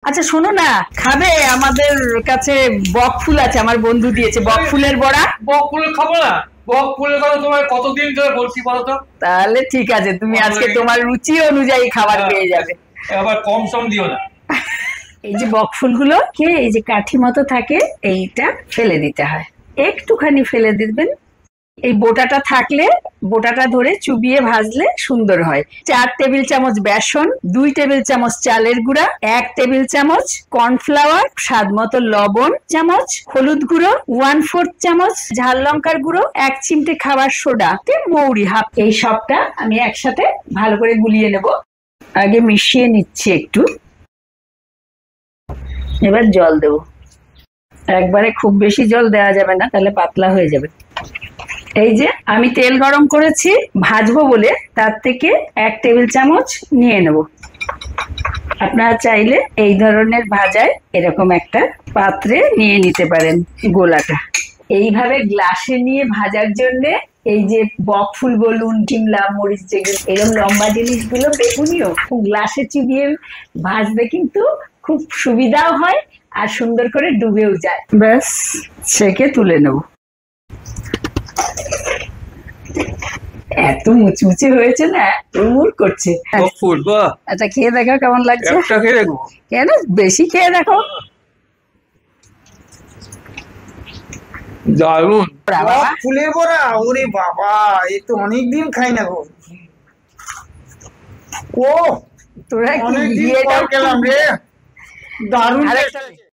আচ্ছা শোনো না, খাবে? আমাদের কাছে বক ফুল আছে, আমার বন্ধু দিয়েছে বক ফুলের বড়া। বক ফুল খাবো না? বক ফুলের কথা তোমার কতদিন ধরে বলছি বলো তো? তাহলে ঠিক আছে, তুমি আজকে তোমার রুচি অনুযায়ী খাবার পেয়ে যাবে। আবার কম সম দিও না। এই যে বক ফুলগুলো কে এই যে কাঠি মতো থাকে, এইটা ফেলে দিতে হয়, একটুখানি ফেলে দিবেন। এই বোটাটা থাকলে বোটাটা ধরে চুবিয়ে ভাজলে সুন্দর হয়। 4 টেবিল চামচ বেসন, 2 টেবিল চামচ চালের গুঁড়া, 1 টেবিল চামচ কর্নফ্লাওয়ার, স্বাদ মতো লবণ চামচ, হলুদ গুঁড়ো 1/4 চামচ, ঝাল লঙ্কার গুঁড়ো 1 চিমটে খাবার সোডা, মৌরি হাফ। এই সবটা আমি একসাথে ভালো করে গুলিয়ে নেব। আগে মিশিয়ে নিচ্ছি একটু, এবার জল দেব। একবারে খুব বেশি জল দেওয়া যাবে না, তাহলে পাতলা হয়ে যাবে। এই যে আমি তেল গরম করেছি ভাজবো বলে, তার থেকে 1 টেবিল চামচ নিয়ে নেব। আপনারা চাইলে এই ধরনের ভাজায় এরকম একটা পাত্রে নিয়ে নিতে পারেন গোলাটা। এইভাবে গ্লাসে নিয়ে ভাজার জন্য এই যে বক ফুল বলুন, শিমলা মরিচ, যেগুলো এরকম লম্বা জিনিসগুলো, বেগুনিও গ্লাসে চিবিয়ে ভাজবে, কিন্তু খুব সুবিধাও হয় আর সুন্দর করে ডুবেও যায়। ব্যাস, ছেঁকে তুলে নেব। এত মুচমুচে হয়েছে না, উড় করছে। আচ্ছা খেয়ে দেখো কেমন লাগছে। কেন, বেশি খেয়ে দেখো। দারুন। ফুলের বড়া, ওরে বাবা, এ তো অনেকদিন খাই না গো। ও তোরা কি অনেকদিন বিয়েটা পর খেলাম রে, দারুণ।